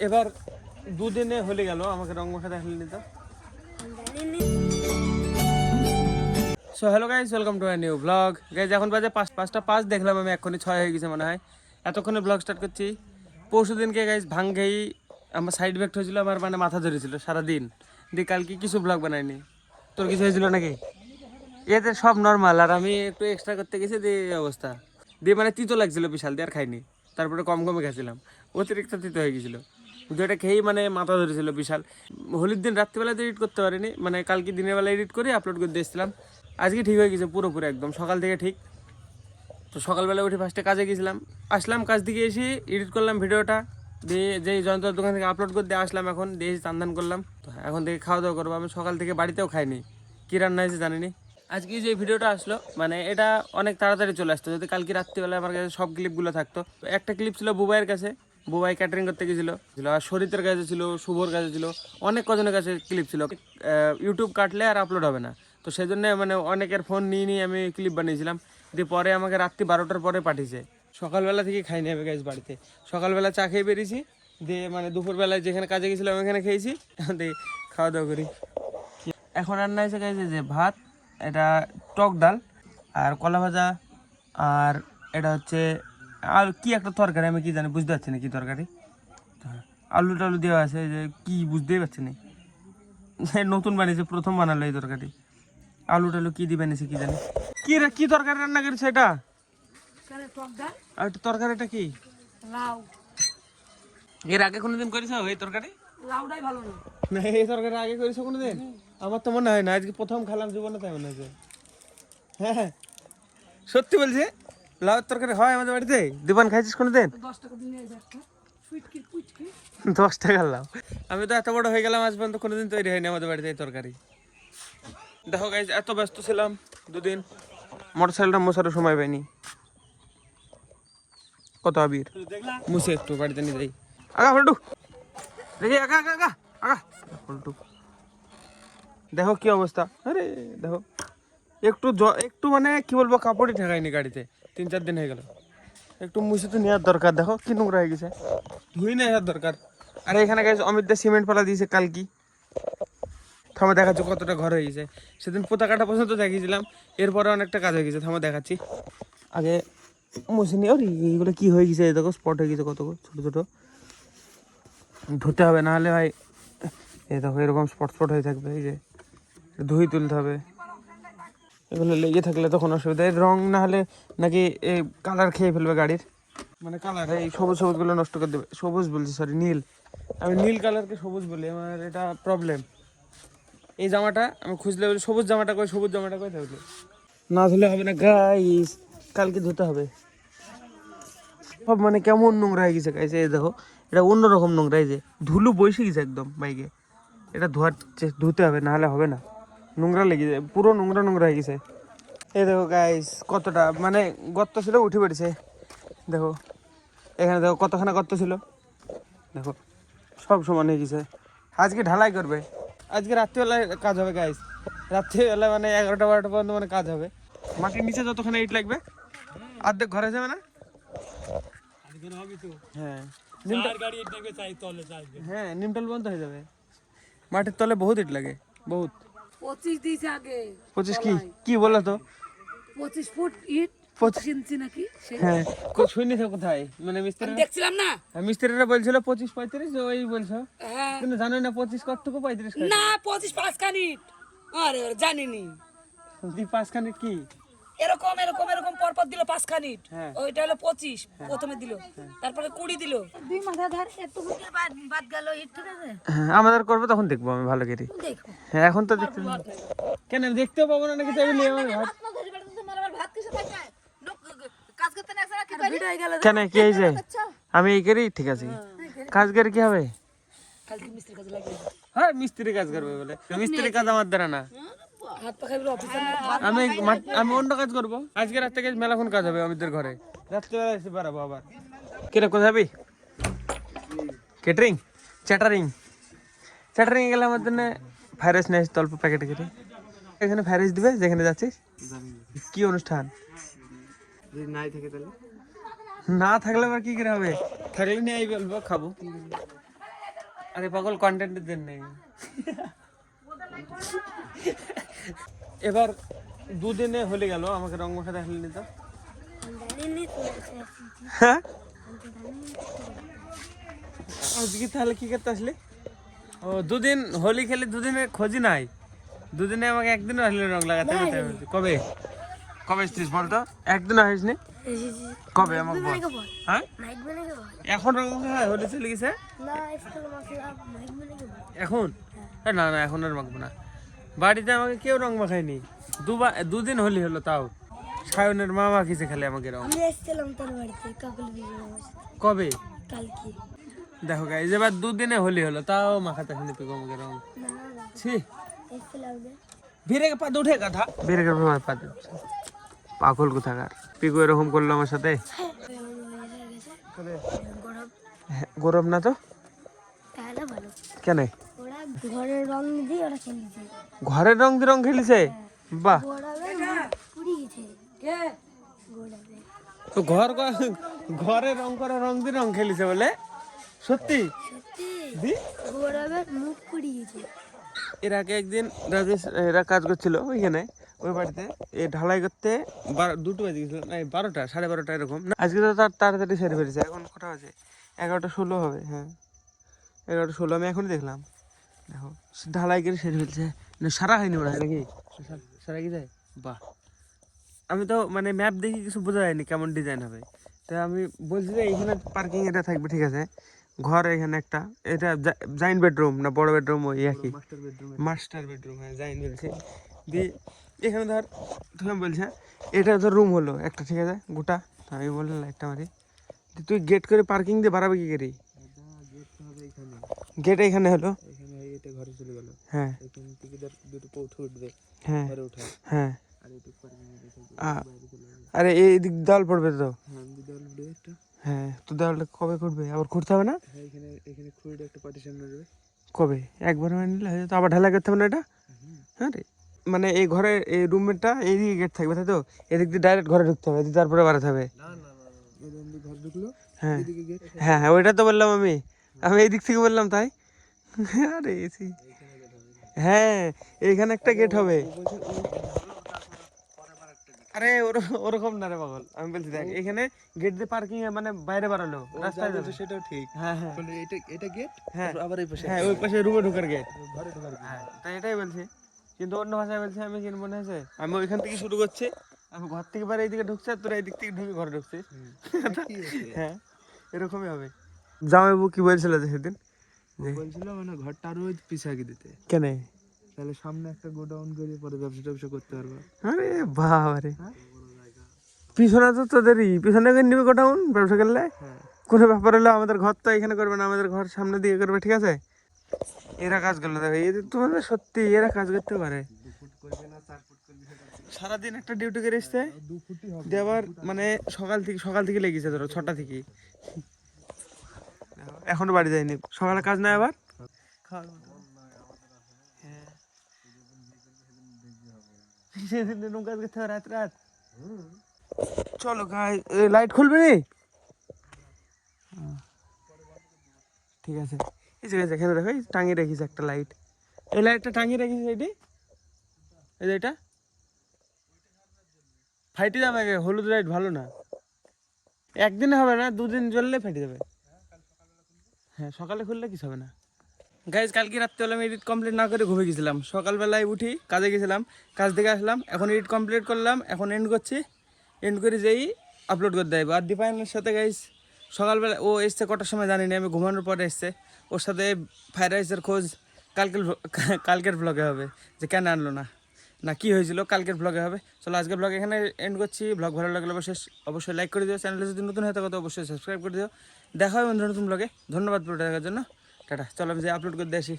এবার দুদিনে হলে গেল আমাকে রং মাখা দেখালে নিত। So hello guys, welcome to a new blog. Guys এখন বাজে 5:05 দেখলাম আমি, এখনই 6 হয়ে গেছে মনে হয়। এতক্ষণে ব্লগ স্টার্ট করছি। পরশু দিনকে গাইস ভাং খেয়েই আমার সাইড ইফেক্ট হয়েছিল, আমার মানে মাথা ধরেছিল সারাদিন দিয়ে। কালকে কিছু ব্লগ বানাইনি। তোর কিছু হয়েছিল নাকি? এতে সব নর্মাল, আর আমি একটু এক্সট্রা করতে গেছি দিয়ে এই অবস্থা দিয়ে, মানে তিতো লাগছিল বিশাল দিয়ে, আর খাইনি। তারপরে কম কমে খেয়েছিলাম, অতিরিক্ত তিতো হয়ে গেছিলো। যেটা খেয়েই মানে মাথা ধরেছিল বিশাল। হোলির দিন রাত্রিবেলাতে এডিট করতে পারিনি, মানে কালকে দিনের বেলা এডিট করে আপলোড করে দিয়েছিলাম। আজকে ঠিক হয়ে গেছে পুরোপুরি একদম, সকাল থেকে ঠিক। তো সকালবেলা উঠে ফার্স্টে কাজে গেছিলাম, আসলাম কাজ থেকে এসে এডিট করলাম ভিডিওটা দিয়ে, যেই জয়ন্তর দোকান থেকে আপলোড করে দিয়ে আসলাম। এখন দিয়ে চান্দান করলাম, তো এখন থেকে খাওয়া দাওয়া করবো। আমি সকাল থেকে বাড়িতেও খাইনি, কী রান্না হয়েছে জানিনি। আজকে যে ভিডিওটা আসলো মানে এটা অনেক তাড়াতাড়ি চলে আসতো, যদি কালকে রাত্রিবেলা আমার কাছে সব ক্লিপগুলো থাকতো। একটা ক্লিপ ছিল বুবাইয়ের কাছে, বুবাই ক্যাটারিং করতে গেছিলো, আর শরীরের কাছে ছিল, শুভর কাছে ছিল, অনেক কজনের কাছে ক্লিপ ছিল। ইউটিউব কাটলে আর আপলোড হবে না, তো সেই জন্য মানে অনেকের ফোন নিয়ে নিয়ে আমি ক্লিপ বানিয়েছিলাম। দিয়ে পরে আমাকে রাত্রি 12টার পরে পাঠিয়েছে। সকালবেলা থেকে খাইনি আমি গাইজ বাড়িতে। সকালবেলা চা খেয়ে বেরিয়েছি, দিয়ে মানে দুপুরবেলায় যেখানে কাজে গেছিলাম ওখানে খেয়েছি, দিয়ে খাওয়া দাওয়া করি। এখন রান্না হয়েছে গাইজ যে ভাত, এটা টক ডাল আর কলা ভাজা, আর এটা হচ্ছে আর কি একটা তরকারি, আমি কি জানি বুঝতে পারছি না কি তরকারি। আলু টালু দেওয়া আছে, যে কি বুঝতেই পারছি না। নতুন বানিয়েছে, প্রথম বানালো এই তরকারি। আলু টালু কি দিয়ে বানিয়েছে কি জানি। কি তরকারি রান্না করেছে এটা? আর তরকারিটা কি? লাউ। এর আগে কোনোদিন করেছো এই তরকারি? লাউটাই ভালো না। এই তরকারি আগে করেছো কোনোদিন? আমার তো মনে হয় না, আজকে প্রথম খেলাম জীবনে, তাই মনে হয়েছে। হ্যাঁ সত্যি বলছে, লাউয়ের তরকারি হয় আমাদের বাড়িতে। দীপান খাইছিস কোনোদিন? 10 টাকা দিয়ে একটা সুইটকি পুচকি 10 টাকা লাউ। আমি তো এত বড় হয়ে গেলাম, আজ পর্যন্ত কোনোদিন তৈরি হয়নি আমাদের বাড়িতে এই তরকারি। দেখো গাইজ, এত ব্যস্ত ছিলাম দুদিন, মোটরসাইকেলটা মোছারও সময় পাইনি। কত আবির মুছে একটু বাড়িতে নিয়ে যাই। আগা ফল্টু দেখি, আগা আগা আগা আগা ফল্টু, দেখো কি অবস্থা। আরে দেখো, একটু মানে কি বলবো, কাপড়ই ঠেকায়নি গাড়িতে, 3-4 দিন হয়ে গেল। একটু মুছে তো নেওয়ার দরকার, দেখো কি নোংরা হয়ে গেছে, ধুই নেওয়ার দরকার। আর এখানে গাইজ অমিত দা সিমেন্ট পালা দিয়েছে কালকে। থামা দেখাচ্ছি কতটা ঘর হয়ে গেছে। সেদিন পোতা কাটা পর্যন্ত দেখিয়েছিলাম, এরপরে অনেকটা কাজ হয়ে গেছে। থামা দেখাচ্ছি, আগে মুছে নিয়ে। এইগুলো কি হয়ে গেছে, দেখো স্পট হয়ে গেছে কত ছোট ছোট। ধুতে হবে, না হলে ভাই এই দেখো এরকম স্পট হয়ে থাকবে। এই যে ধুই তুলতে হবে, এগুলো লেগে থাকলে তখন অসুবিধা। এই রং না হলে নাকি এই কালার খেয়ে ফেলবে গাড়ির, মানে কালার এই সবুজ সবুজগুলো নষ্ট করে দেবে। সবুজ বলছি, সরি নীল, আমি নীল কালারকে সবুজ বলি, আমার এটা প্রবলেম। এই জামাটা আমি খুঁজলে বলি সবুজ জামাটা কই, সবুজ জামাটা কই, তাহলে না ধুলে হবে না গাইস, কালকে ধুতে হবে সব। মানে কেমন নোংরা হয়ে গেছে গাইস, এই দেখো এটা অন্যরকম নোংরা। এই যে ধুলো বসে গেছে একদম বাইকে, এটা ধুতে হবে, না হলে হবে না। নোংরা লেগে যায়, পুরো নোংরা নোংরা হয়ে গেছে। এই দেখো গাইস কতটা মানে গর্ত ছিল, উঠে পড়েছে। দেখো এখানে দেখো কতখানা গর্ত ছিল, দেখো সব সমান হয়ে গেছে। আজকে ঢালাই করবে, আজকে রাত্রিবেলায় কাজ হবে গাইস। রাত্রিবেলা মানে 11টা-12টা পর্যন্ত মানে কাজ হবে। মাটির নিচে যতখানি ইট লাগবে অর্ধেক ঘরে যাবে না। হ্যাঁ হ্যাঁ নিমটাল বন্ধ হয়ে যাবে। মাটির তলে বহুত ইট লাগে, বহুত। 25 দিয়েছে আগে। 25 কি বলো তো? 25 ফুট ইট 25 ইঞ্চি নাকি? হ্যাঁ শুনি তো কোথায়, মানে মিস্ত্রি দেখছিলাম না, মিস্ত্রিরা বলছিল 25-35, ওই বলছো হ্যাঁ কিন্তু জানোই না 25 কতটুকু 35 না 25 5 খান ইট। আরে জানিনি 5 খানি কি এরকম এরকম এরকম পরপর দিল 5 খান ইট। হ্যাঁ। ওইটা হলো 25 প্রথমে দিল, তারপরে 20 দিল। দুই মাথা ধার একটু বাদ গেল ইট, ঠিক আছে। হ্যাঁ আমাদের করবে তখন দেখবো আমি ভালো করে। দেখো হ্যাঁ এখন তো দেখতে কেন দেখতেও পাবো না নাকি, তাই বলি আমার ভাত ভাত কিসে থাকে লোক কাজ করতে না আসে কি ভিড় হয়ে গেল। কেন কি হয়েছে, আমি এই করি ঠিক আছে, কাজ করে কি হবে? কালকে মিস্ত্রি কাজে লাগিয়ে হ্যাঁ মিস্ত্রি কাজ করবে বলে, মিস্ত্রি কাজ আমার দ্বারা না। হাত পা খাইলো অফিসে। আমি আমি অন্য কাজ করবো। আজকে রাত থেকে মেলাখন কাজ হবে আমাদের ঘরে, রাত্রেবেলা এসে পারাবো আবার। কিরে কোথায় যাবি? কেটারিং চ্যাটারিং গেলে আমার জন্য ফ্রাইড রাইস অল্প প্যাকেটে কেটে। এখানে ফ্রাইড রাইস দিবে যেখানে যাচ্ছিস। কি অনুষ্ঠান? না থাকলে আবার কি করে হবে, থাকলে নিয়ে বলবো খাবো। আরে পাগল কন্টেন্টের জন্য এবার দুদিনে হলে গেল আমাকে রং মাখা দেখালি তো হ্যাঁ আজকে তাহলে কি করতে আসলি ও দুদিন হোলি খেলে দুদিনে খোঁজই নাই দুদিনে আমাকে একদিনও আসলে রং লাগাতে হবে কবে কবে এসছিস বলতো একদিনও আসিসনি কবে আমাকে বল হ্যাঁ এখন রং মাখা হোলি চলে গেছে এখন না না এখন আর মাখবো না বাড়িতে আমাকে কেউ রং মাখায়নি দুদিন হোলি হলো তাও সায়নের মা মাখিছে খালি আমাকে রং কবে দেখো গাইজ এবার দুদিনে হোলি হলো তাও মাখাতে খালি পেগো আমাকে রং ছি ভিড়ে পাদ উঠে কথা ভিড়ে পাদ পাগল কোথাকার পিকু এরকম করলো আমার সাথে গরম না তো কেন ঘরের রং দিয়ে ওরা খেলছে ঘরের রং দিয়ে রং খেলেছে বাহ তো ঘরে রং করা রং দিয়ে রং খেলেছে বলে সত্যি মুখ পুড়িয়েছে এর আগে একদিন রাজেশ এরা কাজ করছিল ওইখানে ওই বাড়িতে এই ঢালাই করতে 2টো বাজে গেছিল 12টা 12:30 এরকম আজকে তো তার তাড়াতাড়ি সেরে ফেলেছে এখন কটা বাজে 11:16 হবে হ্যাঁ 11:16 আমি এখনই দেখলাম দেখো ঢালাই করে সেরে ফেলছে সারা হয়নি ওরা নাকি সারা কি যায় বাহ আমি তো মানে ম্যাপ দেখি কিছু বোঝা যায়নি কেমন ডিজাইন হবে তাই আমি বলছি যে এইখানে পার্কিং এটা থাকবে ঠিক আছে ঘর এখানে একটা এটা জাইন্ট বেডরুম না বড় বেডরুম ওই একই মাস্টার বেডরুম হ্যাঁ জাইন্ট বলছে দিয়ে এখানে ধর তুমি বলছে এটা ধর রুম হলো একটা ঠিক আছে গোটা আমি বললাম একটা মারি তুই গেট করে পার্কিং দিয়ে বাড়াবে কি করি গেট এখানে হলো ঘরে চলে গেল হ্যাঁ এখান থেকে দুটো পৌঁছে উঠবে হ্যাঁ ঘরে উঠে হ্যাঁ আরে এই দিক দেওয়াল পড়বে তো হ্যাঁ তো দেওয়ালটা কবে করবে আবার করতে হবে না এখানে এখানে খুঁড়ে একটা পার্টিশন করবে কবে একবার মানে নিলে হয়ে যেত আবার ঢালাই করতে হবে না এটা হ্যাঁ রে মানে এই ঘরে এই রুমমেটটা এইদিকে গেট থাকবে তাই তো এদিক দিয়ে ডাইরেক্ট ঘরে ঢুকতে হবে তারপরে বাড়াতে হবে ঘর ঢুকলো হ্যাঁ হ্যাঁ হ্যাঁ ওইটা তো বললাম আমি এই দিক থেকে বললাম তাই আরে হ্যাঁ এইখানে একটা গেট হবে আরে ওরকম না রে পাগল আমি বলছি দেখ এখানে গেট দিয়ে পার্কিং মানে বাইরে বাড়ালো রাস্তায় যাবে সেটাও ঠিক হ্যাঁ হ্যাঁ এটা গেট হ্যাঁ আবার এই পাশে হ্যাঁ ওই পাশে রুমে ঢোকার গেট ঘরে ঢোকার হ্যাঁ তাই এটাই বলছি কিন্তু অন্য ভাষায় বলছি আমি কি মনে হয়েছে আমি ওইখান থেকে শুরু করছি আমি ঘর থেকে বাইরে এইদিকে ঢুকছি আর তোরা এইদিক থেকে ঢুকে ঘরে ঢুকছিস হ্যাঁ এরকমই হবে জামাইবু কি বলছিল সেদিন বলছিল মানে ঘরটা আরো পিছাকি দিতে কেন তাহলে সামনে একটা গোডাউন করে পরে ব্যবসা করতে পারবো আরে বাবারে পিছনে তো তোদেরই পিছনে নিবে গোডাউন ব্যবসা করলে কোনো ব্যাপার হলো আমাদের ঘর তো এখানে করবে না আমাদের ঘর সামনে দিয়ে করবে ঠিক আছে এরা কাজ করলে দেখো এই তোমাদের সত্যি এরা কাজ করতে পারে সারাদিন একটা ডিউটি করে এসছে আবার মানে সকাল থেকে লেগেছে ধরো 6টা থেকে এখনো বাড়ি যায়নি সকালে কাজ নাই আবার রাত চলো গাই লাইট খুলবে নি ঠিক আছে এই যে এখানে দেখো টাঙিয়ে রেখেছি একটা লাইট এই লাইটটা টাঙিয়ে রেখেছি এটি এই যে এটা ফাইটে যাবে হলুদ লাইট ভালো না একদিনে হবে না 2 দিন জ্বললে ফেটে যাবে হ্যাঁ সকালে খুললে কিছু হবে না গাইজ কালকে রাত্রেবেলা আমি এডিট কমপ্লিট না করে ঘুমিয়ে গেছিলাম সকালবেলায় উঠি কাজে গেছিলাম কাজ থেকে আসলাম এখন এডিট কমপ্লিট করলাম এখন এন্ড করছি এন্ড করে যেই আপলোড করে দেয় আর দীপায়নের সাথে গাইজ সকালবেলা ও এসছে কটার সময় জানি না আমি ঘুমানোর পরে এসছে ওর সাথে ফ্রাইড রাইসের খোঁজ কালকের ব্লগে হবে যে কেন আনলো না কি হয়েছিল কালকের ব্লগে হবে চলো আজকের ব্লগ এখানে এন্ড করছি ব্লগ ভালো লাগলে অবশ্যই লাইক করে দিও চ্যানেলে যদি নতুন হয়ে থাকো তো অবশ্যই সাবস্ক্রাইব করে দিও দেখা হবে বন্ধু নতুন ব্লগে ধন্যবাদ পুরোটা দেখার জন্য টাটা চলো আমি যে আপলোড করে দিয়ে আসি